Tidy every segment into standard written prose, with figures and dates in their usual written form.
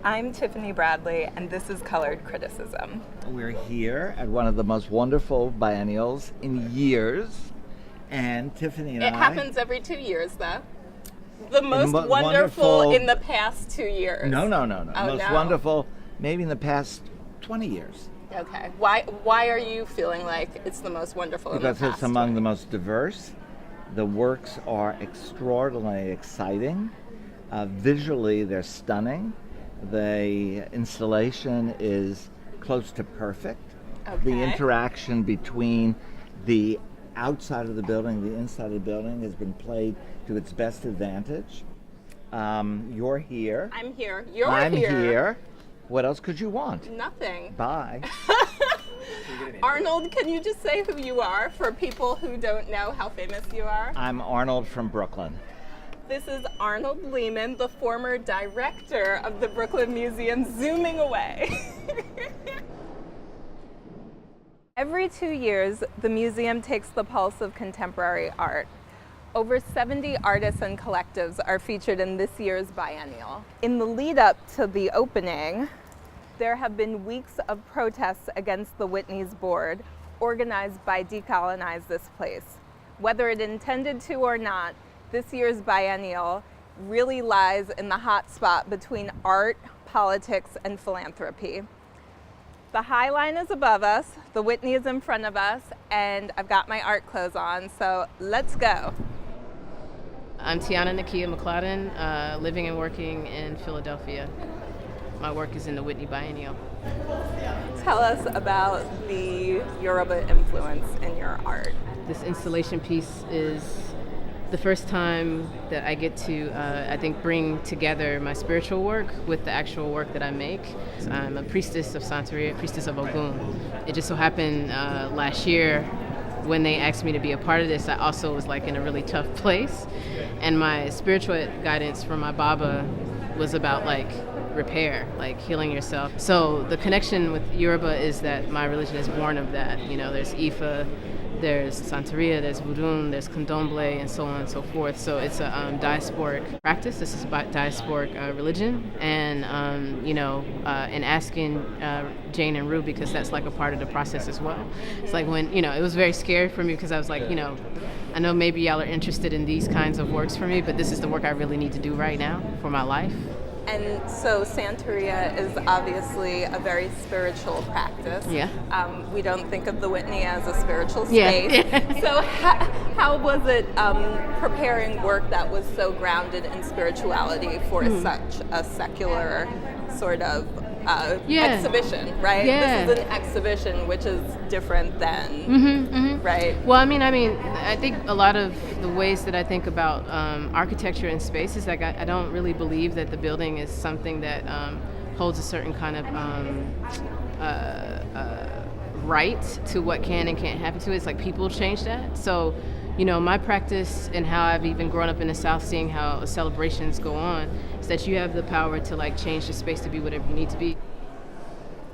I'm Tiffany Bradley, and this is Colored Criticism. We're here at one of the most wonderful biennials in years, and Tiffany and It I... happens every 2 years, though. The most wonderful in the past 2 years. No. Oh, most wonderful maybe in the past 20 years. Okay. Why are you feeling like it's the most wonderful in the past? Because it's among the most diverse. The works are extraordinarily exciting. Visually, they're stunning. The installation is close to perfect. Okay. The interaction between the outside of the building, the inside of the building has been played to its best advantage. You're here. I'm here. You're I'm here. here. What else could you want? Nothing. Bye. Arnold, can you just say who you are for people who don't know how famous you are? I'm Arnold from Brooklyn. This is Arnold Lehman, the former director of the Brooklyn Museum, zooming away. Every 2 years, the museum takes the pulse of contemporary art. Over 70 artists and collectives are featured in this year's biennial. In the lead up to the opening, there have been weeks of protests against the Whitney's board, organized by Decolonize This Place. Whether it intended to or not, this year's biennial really lies in the hot spot between art, politics, and philanthropy. The High Line is above us, the Whitney is in front of us, and I've got my art clothes on, so let's go. I'm Tiona, Nekkia, McClodden, living and working in Philadelphia. My work is in the Whitney Biennial. Tell us about the Yoruba influence in your art. This installation piece is the first time that I get to, I think, bring together my spiritual work with the actual work that I make. So I'm a priestess of Santeria, priestess of Ogun. It just so happened last year when they asked me to be a part of this, I also was like in a really tough place. And my spiritual guidance from my Baba was about like repair, like healing yourself. So the connection with Yoruba is that my religion is born of that. You know, there's Ifa, there's Santeria, there's Voodoo, there's Candomblé, and so on and so forth. So it's a diasporic practice. This is about diasporic religion. And, and asking Jane and Rue, because that's like a part of the process as well. It's like when, it was very scary for me because I was like, I know maybe y'all are interested in these kinds of works for me, but this is the work I really need to do right now for my life. And so Santeria is obviously a very spiritual practice. Yeah. We don't think of the Whitney as a spiritual space. Yeah. So how was it preparing work that was so grounded in spirituality for such a secular sort of exhibition, right? Yeah. This is an exhibition, which is different than, right? Well, I think a lot of the ways that I think about architecture and space is like I don't really believe that the building is something that holds a certain kind of right to what can and can't happen to it. It's like people change that. So, my practice and how I've even grown up in the South, seeing how celebrations go on, is that you have the power to like change the space to be whatever you need to be.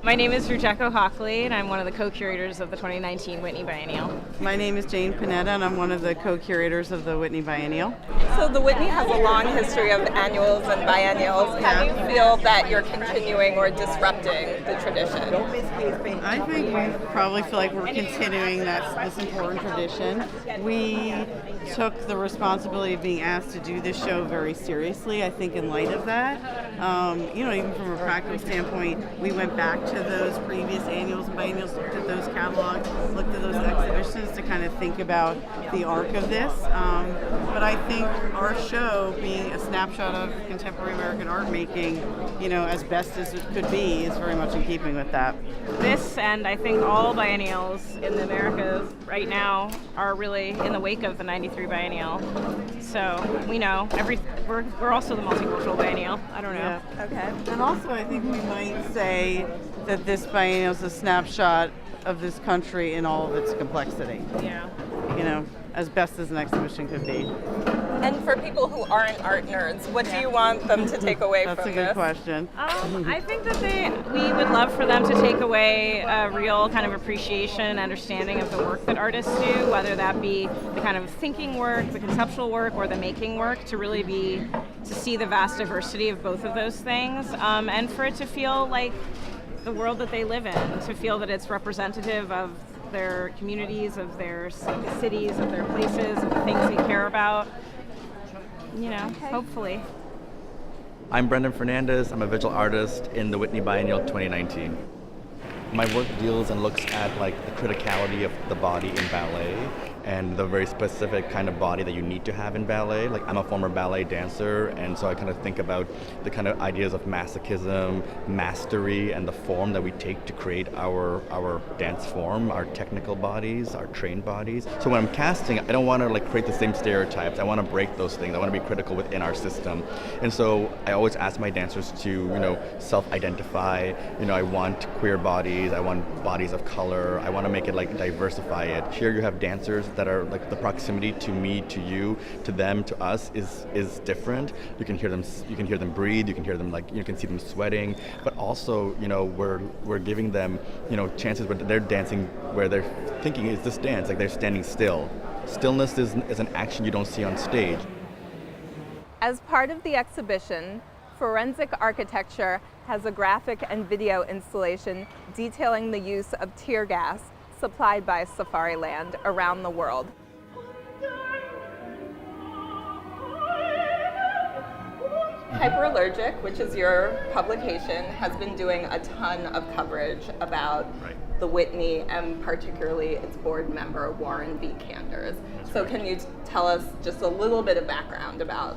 My name is Rujeko Hockley, and I'm one of the co-curators of the 2019 Whitney Biennial. My name is Jane Panetta, and I'm one of the co-curators of the Whitney Biennial. So the Whitney has a long history of annuals and biennials. How do you feel that you're continuing or disrupting the tradition? I think we probably feel like we're continuing this important tradition. We took the responsibility of being asked to do this show very seriously, I think, in light of that. Even from a practical standpoint, we went back to those previous annuals and biennials, looked at those catalogs, looked at those exhibitions to kind of think about the arc of this. But I think our show, being a snapshot of contemporary American art making, as best as it could be, is very much in keeping with that. This, and I think all biennials in the Americas right now, are really in the wake of the 93 biennial. So we know we're also the multicultural biennial. I don't know. Yeah. Okay. And also, I think we might say that this biennial is a snapshot of this country in all of its complexity. Yeah. As best as an exhibition could be. And for people who aren't art nerds, what do you want them to take away from this? That's a good question. I think that we would love for them to take away a real kind of appreciation, understanding of the work that artists do, whether that be the kind of thinking work, the conceptual work, or the making work, to really be to see the vast diversity of both of those things, and for it to feel like the world that they live in, to feel that it's representative of their communities, of their cities, of their places, of the things they care about, hopefully. I'm Brendan Fernandes. I'm a visual artist in the Whitney Biennial 2019. My work deals and looks at like the criticality of the body in ballet and the very specific kind of body that you need to have in ballet. Like, I'm a former ballet dancer, and so I kind of think about the kind of ideas of masochism, mastery, and the form that we take to create our dance form, our technical bodies, our trained bodies. So when I'm casting, I don't want to like create the same stereotypes. I want to break those things. I want to be critical within our system. And so I always ask my dancers to, self-identify. I want queer bodies. I want bodies of color. I want to make it like diversify it. Here you have dancers that are like the proximity to me, to you, to them, to us is different. You can hear them breathe. You can hear them you can see them sweating. But also, we're giving them, chances where they're dancing, where they're thinking, is this dance? Like, they're standing still. Stillness is an action you don't see on stage. As part of the exhibition, Forensic Architecture has a graphic and video installation detailing the use of tear gas supplied by Safariland around the world. Hyperallergic, which is your publication, has been doing a ton of coverage about the Whitney and particularly its board member, Warren B. Canders. Can you tell us just a little bit of background about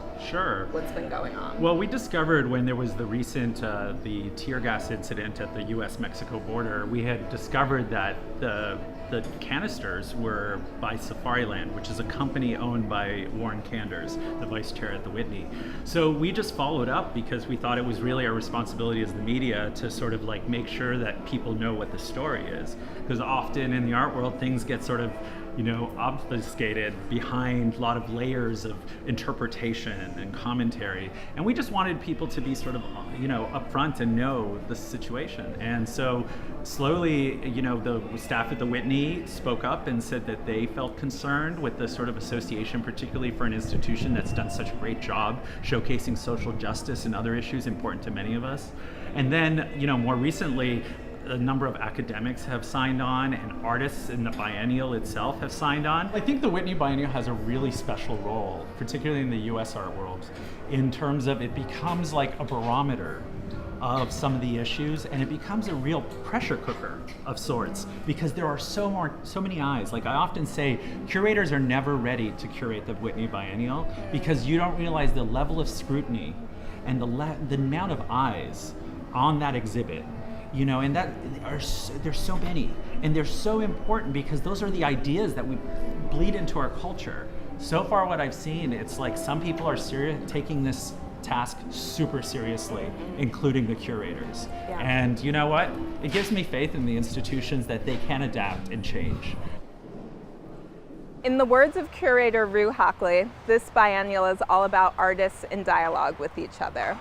what's been going on? Well, we discovered when there was the recent the tear gas incident at the U.S.-Mexico border, we had discovered that the canisters were by Safariland, which is a company owned by Warren Canders, the vice chair at the Whitney. So we just followed up because we thought it was really our responsibility as the media to sort of like make sure that people know what the story is. Because often in the art world, things get sort of obfuscated behind a lot of layers of interpretation and commentary. And we just wanted people to be sort of, upfront and know the situation. And so slowly, the staff at the Whitney spoke up and said that they felt concerned with the sort of association, particularly for an institution that's done such a great job showcasing social justice and other issues important to many of us. And then, more recently, a number of academics have signed on, and artists in the biennial itself have signed on. I think the Whitney Biennial has a really special role, particularly in the US art world, in terms of it becomes like a barometer of some of the issues, and it becomes a real pressure cooker of sorts because there are so many eyes. Like, I often say, curators are never ready to curate the Whitney Biennial because you don't realize the level of scrutiny and the amount of eyes on that exhibit. And there's so many, and they're so important because those are the ideas that we bleed into our culture. So far, what I've seen, it's like some people are taking this task super seriously, including the curators. Yeah. And you know what? It gives me faith in the institutions that they can adapt and change. In the words of curator Rujeko Hockley, this biennial is all about artists in dialogue with each other.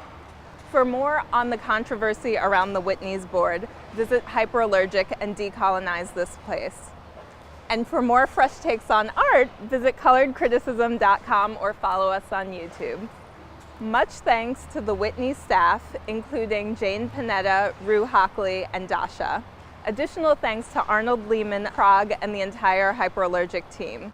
For more on the controversy around the Whitney's board, visit Hyperallergic and decolonize this place. And for more fresh takes on art, visit coloredcriticism.com or follow us on YouTube. Much thanks to the Whitney staff, including Jane Panetta, Rujeko Hockley, and Dasha. Additional thanks to Arnold, Lehman, Hrag, and the entire Hyperallergic team.